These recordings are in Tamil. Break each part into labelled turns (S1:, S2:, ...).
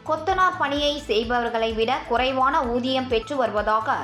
S1: கொத்தனார் பணியை செய்பவர்களை விட குறைவான ஊதியம் பெற்று வருவதாக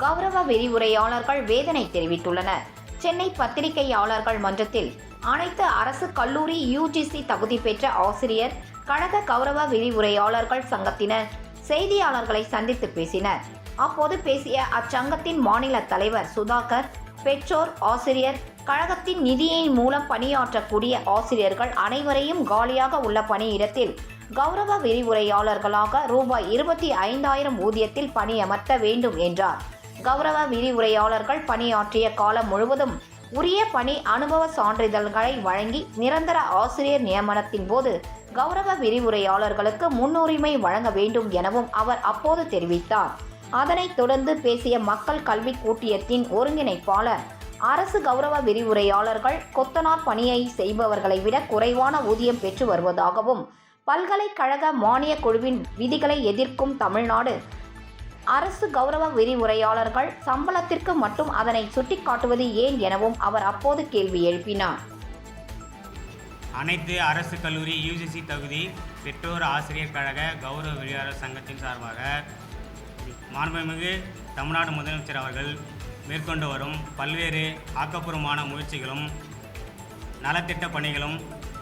S1: கௌரவ விரிவுரையாளர்கள் வேதனை தெரிவித்துள்ளனர். சென்னை பத்திரிகையாளர்கள் மன்றத்தில் அனைத்து அரசு கல்லூரி UGC தகுதி பெற்ற ஆசிரியர் கழக கௌரவ விரிவுரையாளர்கள் சங்கத்தினர் செய்தியாளர்களை சந்தித்து பேசினர். அப்போது பேசிய அச்சங்கத்தின் மாநில தலைவர் சுதாகர், பெற்றோர் ஆசிரியர் கழகத்தின் நிதியின் மூலம் பணியாற்றக்கூடிய ஆசிரியர்கள் அனைவரையும் காலியாக உள்ள பணியிடத்தில் கௌரவ விரிவுரையாளர்களாக ரூபாய் 25,000 ஊதியத்தில் பணியமர்த்த வேண்டும் என்றார். கௌரவ விரிவுரையாளர்கள் பணியாற்றிய காலம் முழுவதும் உரிய பணி அனுபவ சான்றிதழ்களை வழங்கி நிரந்தர ஆசிரியர் நியமனத்தின் போது கௌரவ விரிவுரையாளர்களுக்கு முன்னுரிமை வழங்க வேண்டும் எனவும் அவர் அப்போது தெரிவித்தார். அதனைத் தொடர்ந்து பேசிய மக்கள் கல்வி கூட்டியத்தின் ஒருங்கிணைப்பாளர், அரசு கௌரவ விரிவுரையாளர்கள் கொத்தனார் பணியை செய்பவர்களை விட குறைவான ஊதியம் பெற்று வருவதாகவும், பல்கலைக்கழக மானிய குழுவின் விதிகளை எதிர்க்கும் தமிழ்நாடு அரசு கௌரவ விரிவுரையாளர்கள் சம்பளத்திற்கு மட்டும் அதனை சுட்டிக்காட்டுவது ஏன் எனவும் அவர் அப்போது கேள்வி எழுப்பினார்.
S2: அனைத்து அரசு கல்லூரி UGC தகுதி பெற்றோர் ஆசிரியர் கழக கௌரவ விரிவுரையாளர் சங்கத்தின் சார்பாக மாண்புமிகு தமிழ்நாடு முதலமைச்சர் அவர்கள் மேற்கொண்டு வரும் பல்வேறு ஆக்கப்பூர்வமான முயற்சிகளும் நலத்திட்ட பணிகளும்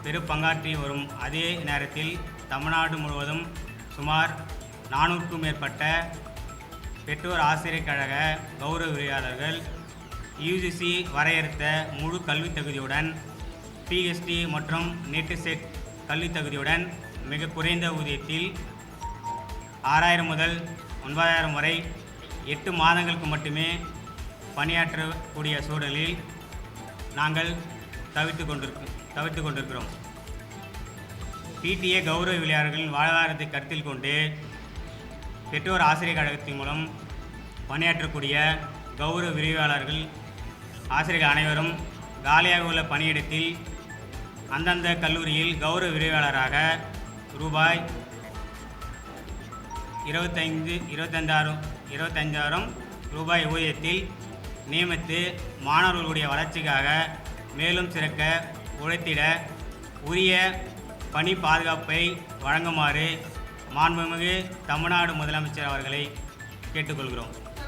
S2: பெரும் பங்காற்றி வரும் அதே நேரத்தில் தமிழ்நாடு முழுவதும் சுமார் 400க்கும் மேற்பட்ட பெற்றோர் ஆசிரியர் கழக கௌரவ விரிவுரையாளர்கள் UGC வரையறுத்த முழு கல்வி தகுதியுடன் PhD மற்றும் நெட் செட் கல்வி தகுதியுடன் மிக குறைந்த ஊதியத்தில் 6,000 முதல் 9,000 வரை 8 மாதங்களுக்கு மட்டுமே பணியாற்றக்கூடிய சூழலில் நாங்கள் தவிர்த்து கொண்டிருக்கிறோம். PTA கௌரவ விரிவுரையாளர்களின் வாழ்வாதாரத்தை கருத்தில் கொண்டு பெற்றோர் ஆசிரியர் கழகத்தின் மூலம் பணியாற்றக்கூடிய கௌரவ விரிவுரையாளர்கள் ஆசிரியர்கள் அனைவரும் காலியாக உள்ள பணியிடத்தில் அந்தந்த கல்லூரியில் கௌரவ விரிவுரையாளராக ரூபாய் 25,000 ரூபாய் ஊதியத்தில் நியமித்து மாணவர்களுடைய வளர்ச்சிக்காக மேலும் சிறக்க உழைத்திட உரிய பணி பாதுகாப்பை வழங்குமாறு மாண்புமிகு தமிழ்நாடு முதலமைச்சர் அவர்களை கேட்டுக்கொள்கிறோம்.